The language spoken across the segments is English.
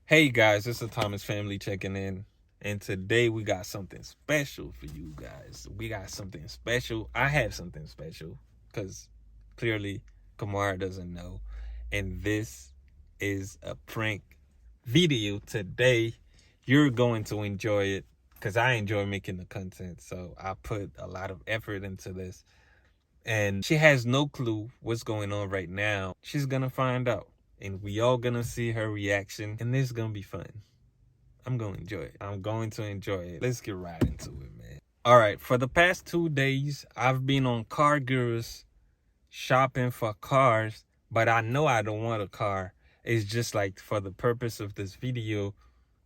Hey guys, it's the Thomas family checking in, and today we got something special for you guys. We got something special. I have something special because clearly Kamara doesn't know, and this is a prank video today. You're going to enjoy it because I enjoy making the content, so I put a lot of effort into this, and she has no clue what's going on right now. She's gonna find out, and we all gonna see her reaction, and this is gonna be fun. I'm gonna enjoy it. I'm going to enjoy it. Let's get right into it, man. All right, for the past 2 days, I've been on Car Gurus shopping for cars, but I know I don't want a car. It's just like for the purpose of this video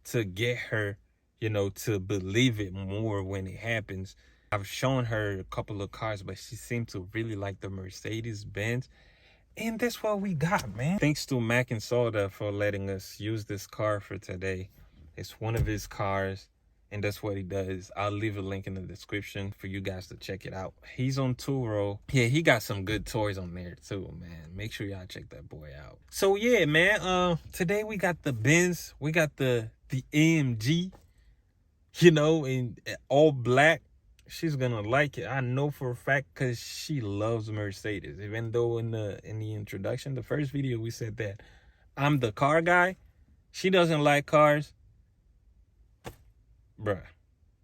to get her, to believe it more when it happens. I've shown her a couple of cars, but she seemed to really like the Mercedes Benz. And that's what we got, man. Thanks to Mac and Soda for letting us use this car for today. It's one of his cars, and that's what he does. I'll leave a link in the description for you guys to check it out. He's on Turo. Yeah, he got some good toys on there too, man. Make sure y'all check that boy out. So yeah, man, today we got the Benz. We got the AMG, in all black. She's gonna like it. I know for a fact because she loves Mercedes. Even though in the introduction, the first video, we said that I'm the car guy. She doesn't like cars. Bruh.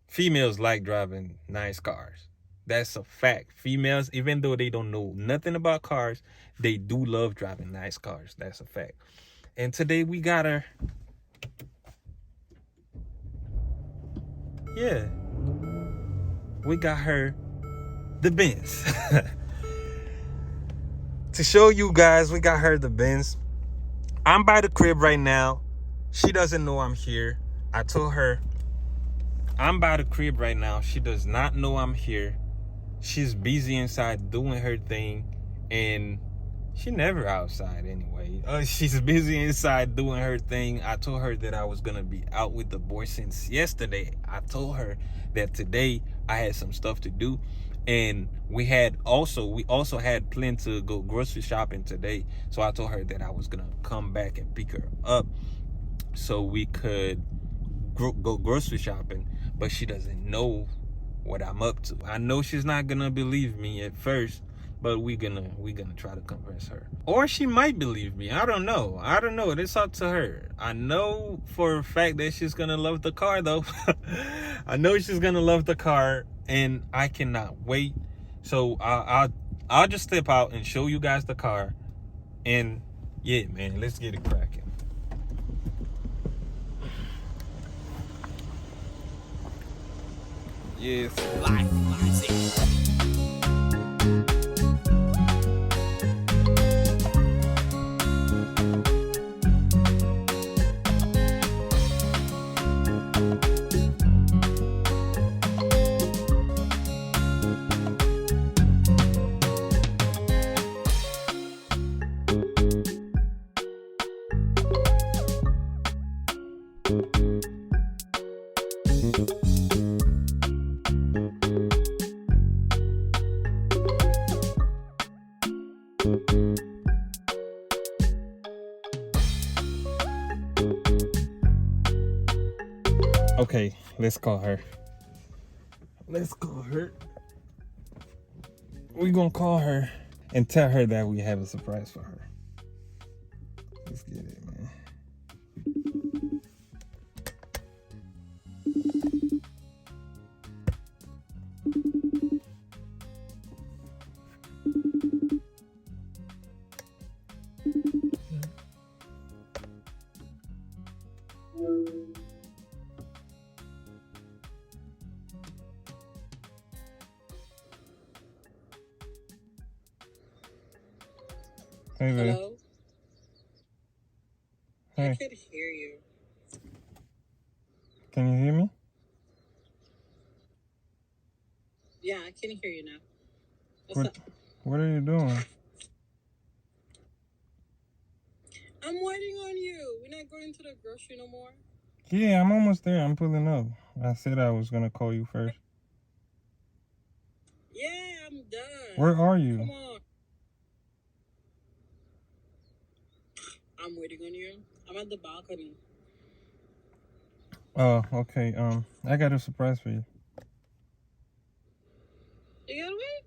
Females like driving nice cars. That's a fact. Females, even though they don't know nothing about cars, they do love driving nice cars. That's a fact. And today we got her. Yeah. We got her the Benz. To show you guys, we got her the Benz. I'm by the crib right now. She doesn't know I'm here. I told her I'm by the crib right now. She does not know I'm here. She's busy inside doing her thing, and she never outside anyway. She's busy inside doing her thing. I told her that I was gonna be out with the boy since yesterday. I told her that today I had some stuff to do, and we also had planned to go grocery shopping today. So I told her that I was gonna come back and pick her up so we could go grocery shopping, but she doesn't know what I'm up to. I know she's not gonna believe me at first, but we're gonna try to convince her, or she might believe me. I don't know. It's up to her. I know for a fact that she's gonna love the car though. I know she's gonna love the car, and I cannot wait. So I'll just step out and show you guys the car, and yeah, man, let's get it cracking. Yes. Okay, let's call her. We're gonna call her and tell her that we have a surprise for her. Let's get it, man. Hey, babe. Hello? Hey. I can hear you. Can you hear me? Yeah, I can hear you now. What's up? What are you doing? I'm waiting on you. We're not going to the grocery no more. Yeah, I'm almost there. I'm pulling up. I said I was gonna call you first. Yeah, I'm done. Where are you? Come on. I'm waiting on you. I'm at the balcony. Oh, okay. I got a surprise for you. You got what?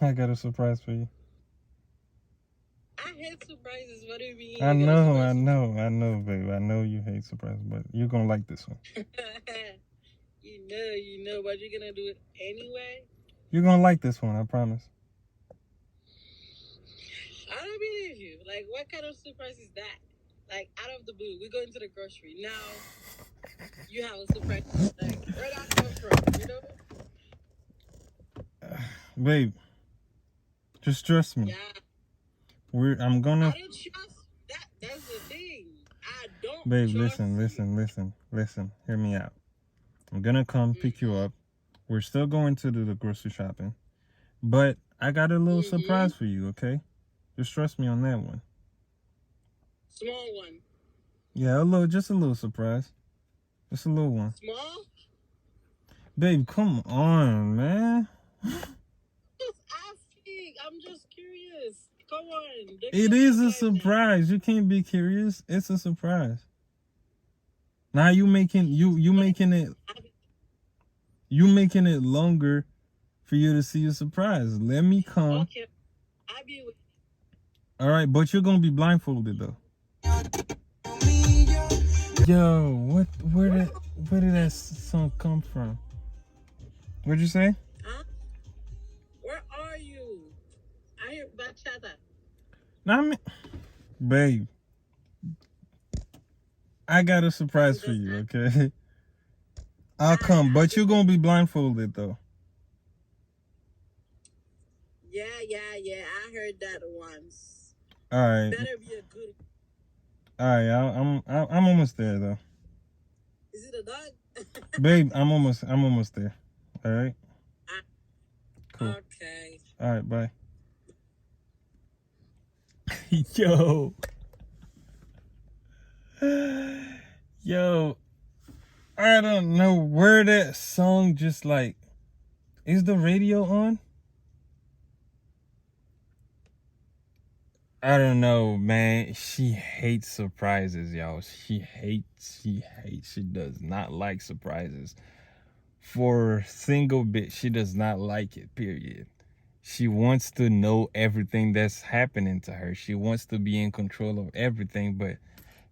I got a surprise for you. I hate surprises. What do you mean? I You got a know, surprise? babe. I know you hate surprises, but you're gonna like this one. you know, but you're gonna do it anyway. You're gonna like this one, I promise. I don't believe you. Like, what kind of surprise is that? Like, out of the blue, we're going to the grocery now. You have a surprise. Like, where that come from? You know? Babe, just trust me. Yeah. I'm gonna. I don't trust that. That's the thing. I don't. Babe, trust listen. Hear me out. I'm gonna come pick you up. We're still going to do the grocery shopping, but I got a little surprise for you. Okay, just trust me on that one. Small one. Yeah, just a little surprise. Just a little one. Small? Babe, come on, man. Just asking. I'm just curious. Come on. It is a surprise. You can't be curious. It's a surprise. Now you making it longer for you to see a surprise. Let me come. Okay. I'll be with All right, but you're gonna be blindfolded though. Yo, where did that song come from? What'd you say? Huh? Where are you? I hear bachata. Nah, babe, I got a surprise for you, okay? I'll come, but you're gonna be blindfolded though. Yeah. I heard that once. All right. Better be a good. All right, I'm almost there though. Is it a dog? Babe, I'm almost there. All right. Cool. Okay. All right, bye. Yo, I don't know where that song just like. Is the radio on? I don't know, man. She hates surprises, y'all. She does not like surprises. For a single bit, she does not like it, period. She wants to know everything that's happening to her. She wants to be in control of everything, but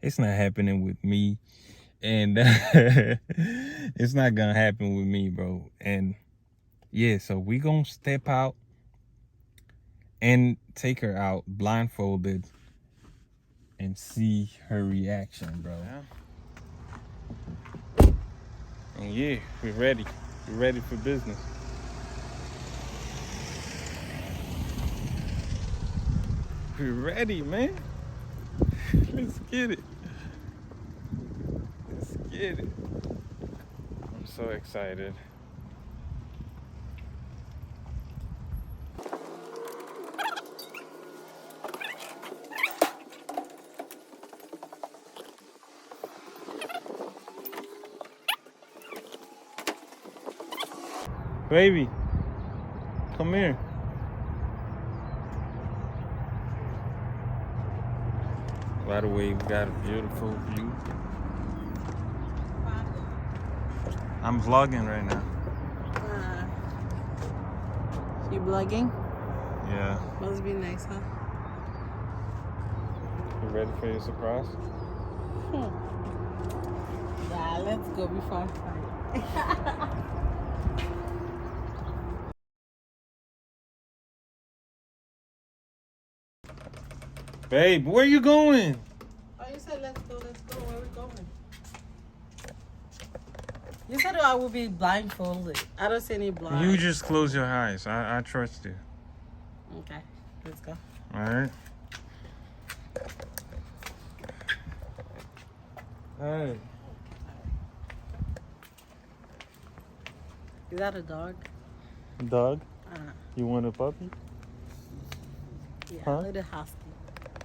it's not happening with me. And it's not gonna happen with me, bro. And yeah, so we gonna step out and take her out blindfolded and see her reaction, bro. And yeah, we're ready. We're ready for business. We're ready, man. Let's get it. Let's get it. I'm so excited. Baby, come here. By the way, we got a beautiful view. I'm vlogging right now. You vlogging? Yeah. Must be nice, huh? You ready for your surprise? Yeah, let's go before I fight. Babe, where you going? Oh, you said let's go. Where are we going? You said I will be blindfolded. I don't see any blind. You just close your eyes. I trust you. Okay, let's go. All right. All right. Is that a dog? Dog? You want a puppy? Yeah, Huh? a little husky.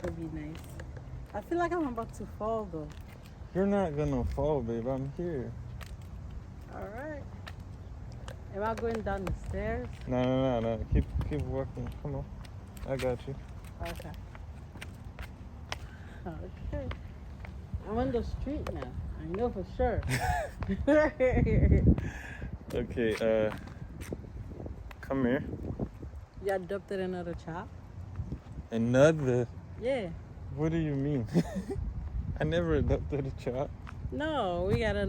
Would be nice. I feel like I'm about to fall though. You're not gonna fall, babe. I'm here. All right. Am I going down the stairs? No. Keep walking. Come on. I got you. Okay. Okay. I'm on the street now. I know for sure. Okay, come here. You adopted another child? Another? Yeah. What do you mean? I never adopted a child. No, we got a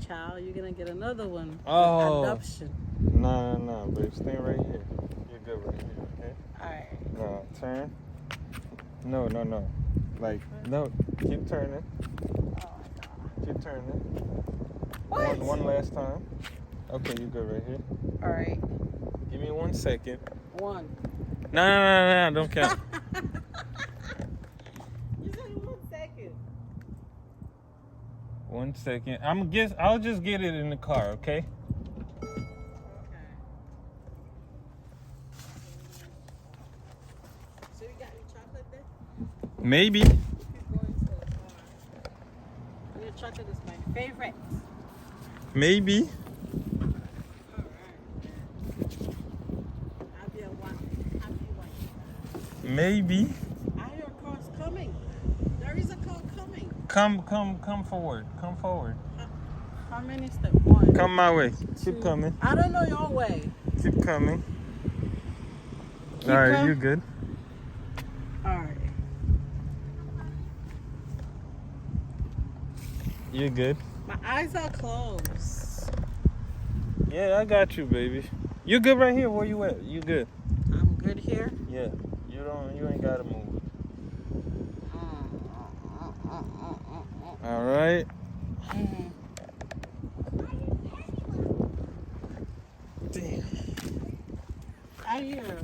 child. You're gonna get another one. Oh. Adoption. No, babe. Stay right here. You're good right here, okay? Alright. No, turn. No. Like, no. Keep turning. Oh my god. Keep turning. What? One last time. Okay, you good right here. Alright. Give me 1 second. One. No, don't count. You said 1 second. 1 second. I'll just get it in the car, okay? Okay. So you got any chocolate there? Maybe. Keep going to the car. Your chocolate is my favorite. Maybe. Maybe. I hear cars coming. There is a car coming. Come forward. Come forward. How many steps? One. Come my way. Two. Keep coming. I don't know your way. Keep coming. Keep All right, coming. you good? All right. You good? My eyes are closed. Yeah, I got you, baby. You good right here? Where you at? You good? I'm good here. Yeah. You ain't gotta move. All right. Damn. I hear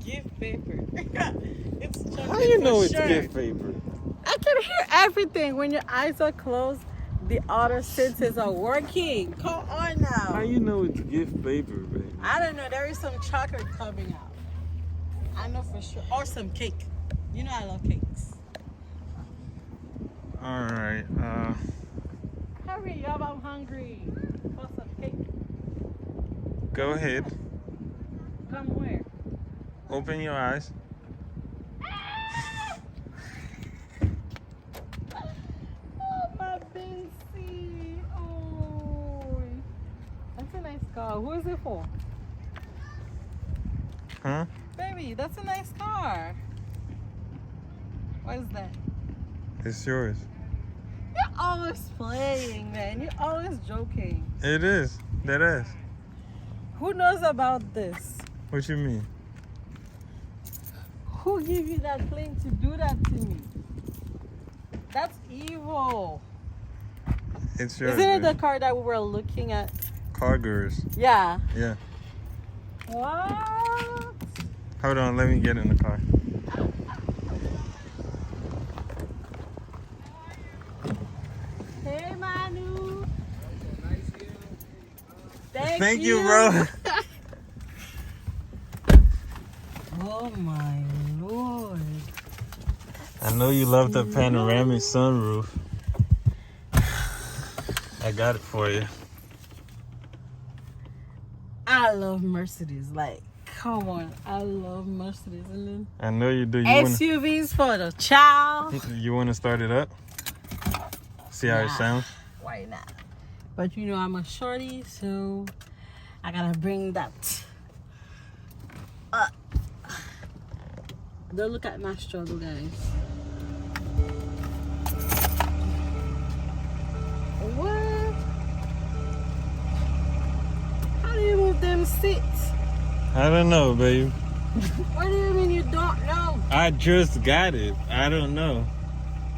gift paper. It's chocolate. How you know for it's sure. gift paper? I can hear everything. When your eyes are closed, the other senses are working. Come on now. How you know it's gift paper, baby? I don't know. There is some chocolate coming out. I know for sure. Or some cake. You know I love cakes. All right. Hurry up, I'm hungry. For some cake. Go ahead. Come where? Open your eyes. Oh, my Benzie. Oh. That's a nice car. Who is it for? Huh? Baby, that's a nice car. What is that? It's yours. You're always playing, man. You're always joking. It is. That is. Who knows about this? What you mean? Who gave you that plane to do that to me? That's evil. It's yours. Isn't it the baby. car that we were looking at? Cargers. Yeah. Yeah. What? Hold on. Let me get in the car. Hey, Manu. Thank you, bro. Oh my Lord. I know you love the panoramic sunroof. I got it for you. I love Mercedes. Like, come on. I love Mercedes. And then I know you do. SUVs for the child. You want to start it up? See how it Nah. sounds? Why not? But you know I'm a shorty, so I gotta bring that. Don't look at my struggle, guys. What? How do you move them seats? I don't know, babe. What do you mean you don't know? I just got it. I don't know.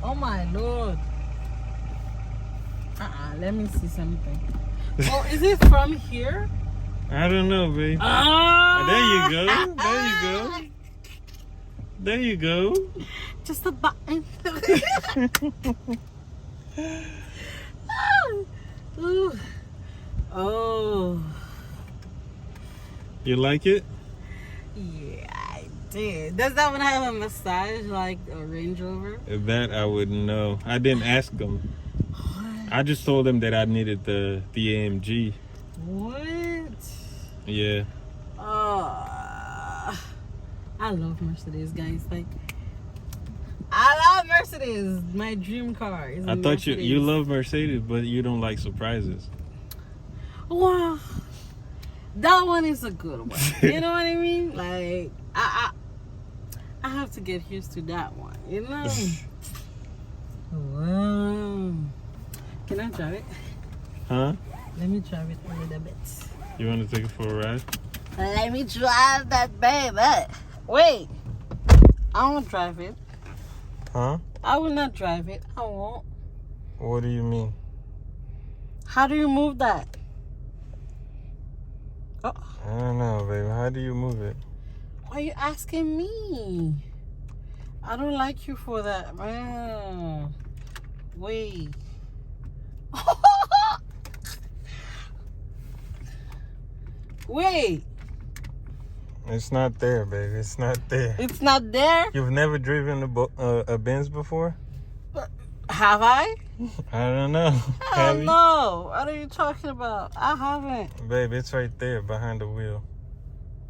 Oh my Lord. Let me see something. Oh, is it from here? I don't know, babe. Ah! There you go. There you go. Just a button. Ooh. Oh. You like it? Yeah, I did. Does that one have a massage like a Range Rover? That I wouldn't know. I didn't ask them. I just told them that I needed the AMG. What? Yeah. I love Mercedes, guys. Like, I love Mercedes. Mercedes. My dream car is a I thought Mercedes. you love Mercedes, but you don't like surprises. Wow. That one is a good one. You know what I mean? Like, I have to get used to that one, you know? Wow. Can I drive it? Huh? Let me drive it a little bit. You want to take it for a ride? Let me drive that baby. Wait. I won't drive it. Huh? I will not drive it. I won't. What do you mean? How do you move that? Oh. I don't know, baby. How do you move it? Why are you asking me? I don't like you for that, man. Wait. Wait. It's not there, baby. It's not there. It's not there? You've never driven a Benz before? Have I? I don't know. I don't know. What are you talking about? I haven't. Babe, it's right there behind the wheel.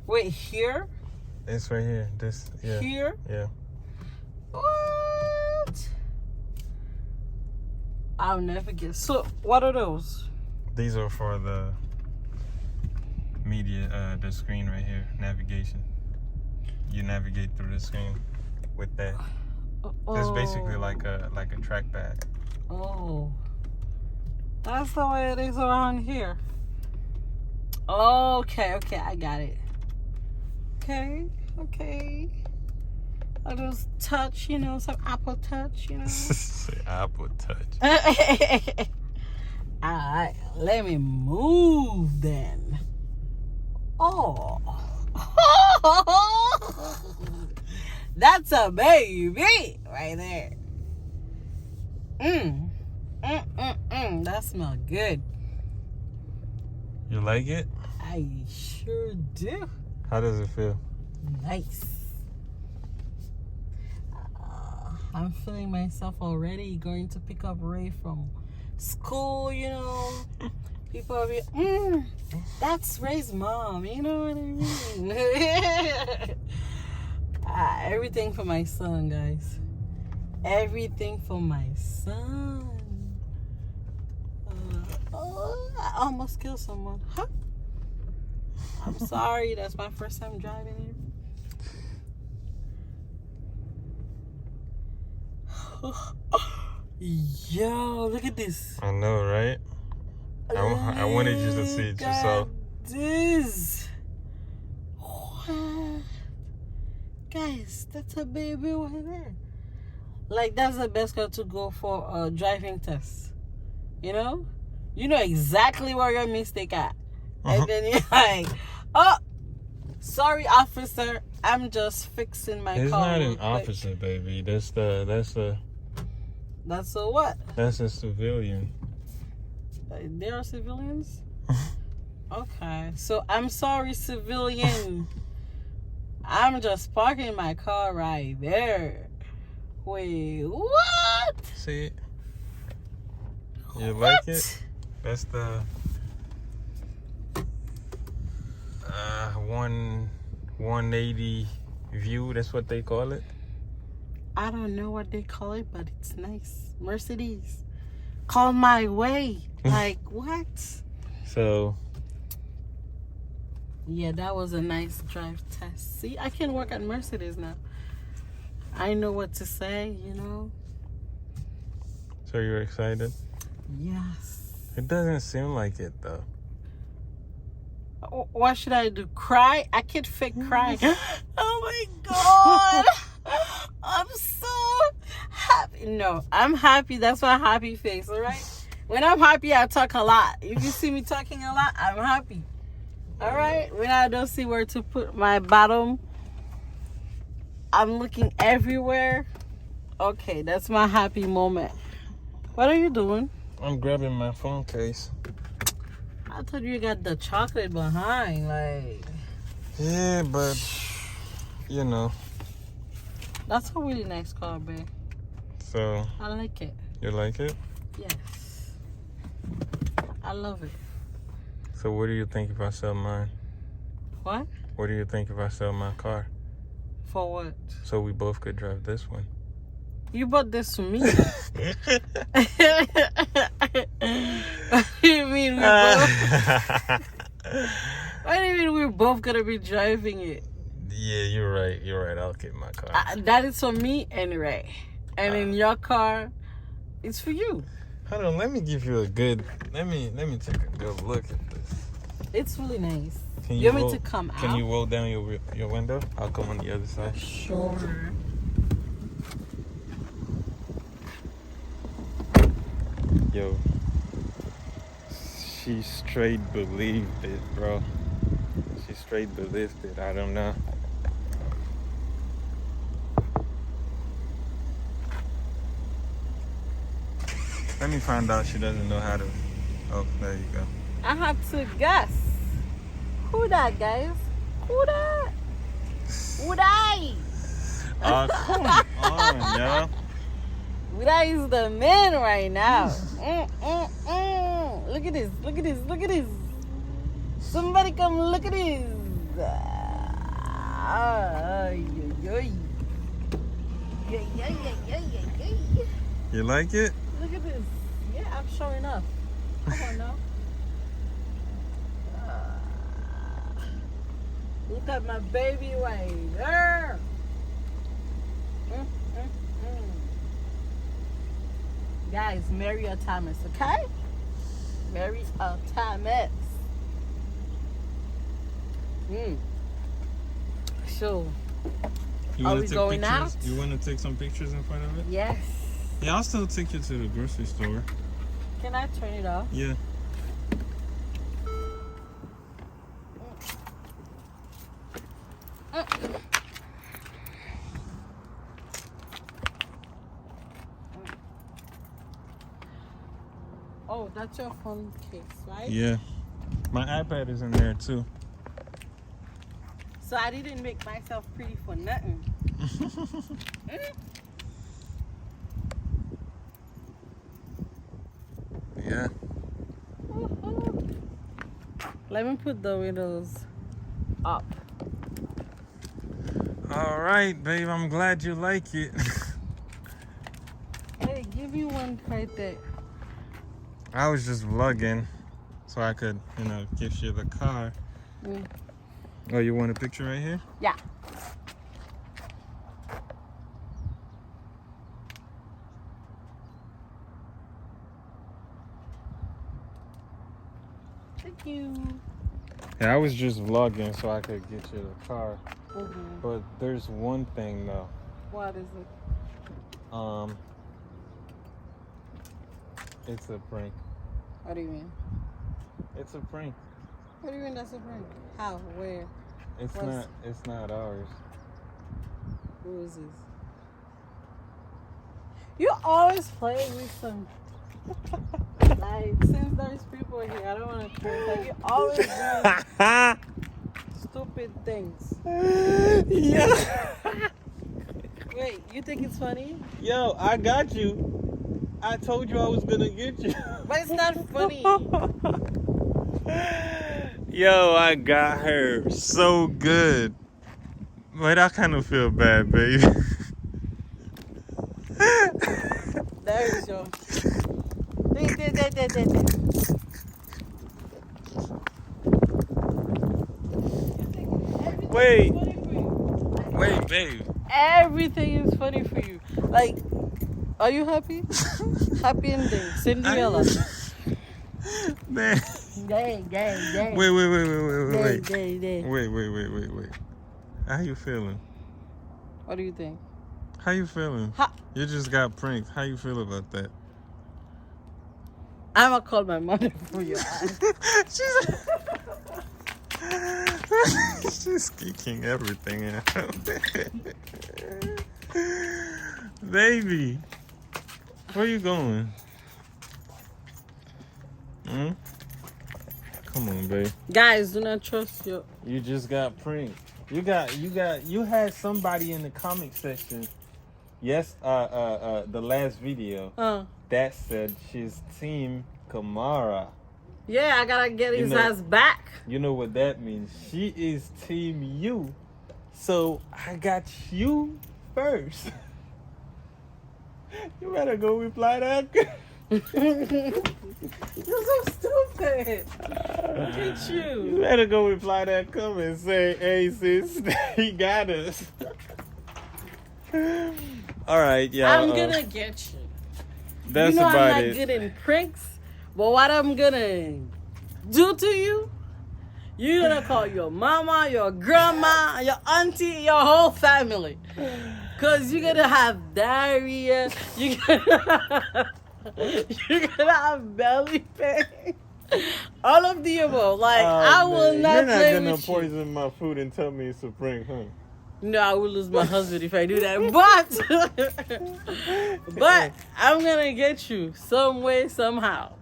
Wait, here? It's right here. This, yeah. Here? Yeah. What? I'll never get. So, what are those? These are for the media, the screen right here, navigation. You navigate through the screen with that. It's basically like a trackpad. Oh, that's the way it is around here. Okay, I got it. Okay. I'll just touch, some Apple Touch, Say Apple Touch. Alright, let me move then. Oh. That's a baby right there. That smells good. You like it? I sure do. How does it feel? Nice. I'm feeling myself already going to pick up Ray from school, People are that's Ray's mom, you know what I mean? Everything for my son, guys. Everything for my son. I almost killed someone. Huh? I'm sorry. That's my first time driving here. Yo, look at this. I know, right? I wanted you to see it yourself. This. What? Guys, that's a baby over there. Like, that's the best car to go for a driving test. You know exactly where your mistake at. And then you're like, oh, sorry, officer. I'm just fixing my car. It's not an officer, baby. That's a what? That's a civilian. There are civilians? Okay. So, I'm sorry, civilian. I'm just parking my car right there. Wait, what? See it? You like it? That's the 180 view. That's what they call it. I don't know what they call it, but it's nice. Mercedes. Call my way. Like, what? So. Yeah, that was a nice drive test. See, I can work at Mercedes now. I know what to say, So you're excited? Yes. It doesn't seem like it, though. What should I do? Cry? I can't fake cry. Oh my God. I'm so happy. No, I'm happy. That's my happy face, all right? When I'm happy, I talk a lot. If you see me talking a lot, I'm happy. All right? When I don't see where to put my bottom, I'm looking everywhere. Okay, that's my happy moment. What are you doing? I'm grabbing my phone case. I thought you got the chocolate behind, like. Yeah, but That's a really nice car, babe. So. I like it. You like it? Yes. I love it. So what do you think if I sell mine? What? What do you think if I sell my car? For what? So we both could drive this one. You bought this to me. What do you mean we both? What do you mean we're both gonna be driving it? Yeah, you're right. You're right. I'll get my car. That is for me and Ray. And in your car, it's for you. Hold on. Let me give you a good. Let me take a good look at this. It's really nice. Can You want me to come out? Can you roll down your window? I'll come on the other side. Sure. Yo, she straight believed it, bro. She straight believed it. I don't know. Let me find out she doesn't know how to. Oh, there you go. I have to guess. Who that, guys? Who that? Who that? Oh, come on, yo. Who that is the man right now. Look at this. Look at this. Look at this. Somebody come look at this. You like it? Look at this. Yeah, I'm showing up. Come on now. Look at my baby right there. Guys, marry a Thomas, okay? Marry a Thomas. So, are we going out? You want to take some pictures in front of it? Yes. Yeah, I'll still take you to the grocery store. Can I turn it off? Yeah. Oh, that's your phone case, right? Yeah. My iPad is in there too. So I didn't make myself pretty for nothing. Yeah. Let me put the windows up. All right, babe. I'm glad you like it. Hey, give me one right there. I was just vlogging so I could, gift you the car. Oh, you want a picture right here? Yeah. Thank you. Yeah, I was just vlogging so I could get you the car. Mm-hmm. But there's one thing though. What is it? It's a prank. What do you mean? It's a prank. What do you mean that's a prank? How? Where? It's not ours. Who is this? You always play with some like since there's people here, I don't want to drink. Like you always do stupid things. Yeah. Wait, you think it's funny? Yo, I got you. I told you I was gonna get you. But it's not funny. Yo, I got her so good. But I kind of feel bad, baby. There's your. Wait, babe. Everything is funny for you. Like, are you happy? Happy ending. Cinderella. Man. Gang. Wait. Gang. Wait. How you feeling? What do you think? How you feeling? You just got pranked. How you feel about that? I'ma call my mother for your eyes. She's geeking everything out. Baby, where you going? Come on, babe. Guys, do not trust you. You just got pranked. You had somebody in the comment section. Yes, the last video that said she's Team Kamara. Yeah, I gotta get his ass back. You know what that means? She is Team you. So I got you first. You better go reply that. You're so stupid. Look at you. You better go reply that comment and say, hey sis, he got us. All right, yeah. I'm gonna get you. That's you know about I'm not it. good in pranks, but what I'm gonna do to you, you're gonna call your mama, your grandma, your auntie, your whole family. Cause you're gonna have diarrhea, you're gonna have belly pain. All of the above. Like, I will not You're not play gonna with you. poison my food and tell me it's a prank, huh? No, I will lose my husband if I do that. But I'm gonna get you some way, somehow.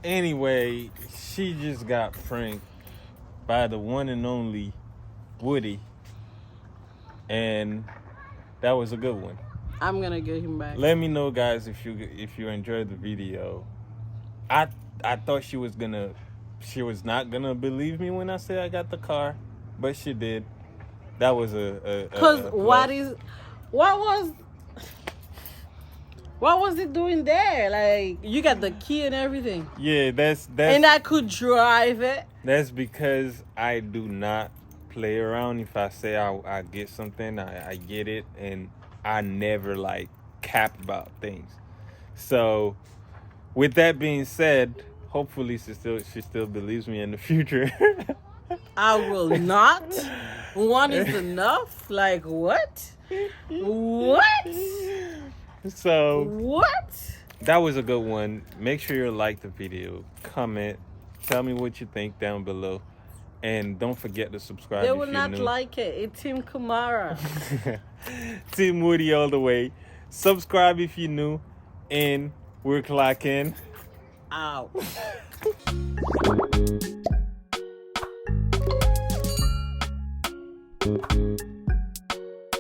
Anyway, she just got pranked by the one and only Woody, and that was a good one. I'm gonna get him back. Let me know, guys, if you enjoyed the video. I thought she was not gonna believe me when I said I got the car, but she did. That was Cause what was it doing there? Like, you got the key and everything. Yeah, that's And I could drive it. That's because I do not play around. If I say I get something, I get it, and I never like cap about things. So, with that being said, hopefully she still believes me in the future. I will not. One is enough. Like, what? What? So What? that was a good one. Make sure you like the video, comment, tell me what you think down below, and don't forget to subscribe. They if will you're not new. like it. It's Team Kamara. Team Woody all the way. Subscribe if you're new, and we're clocking out.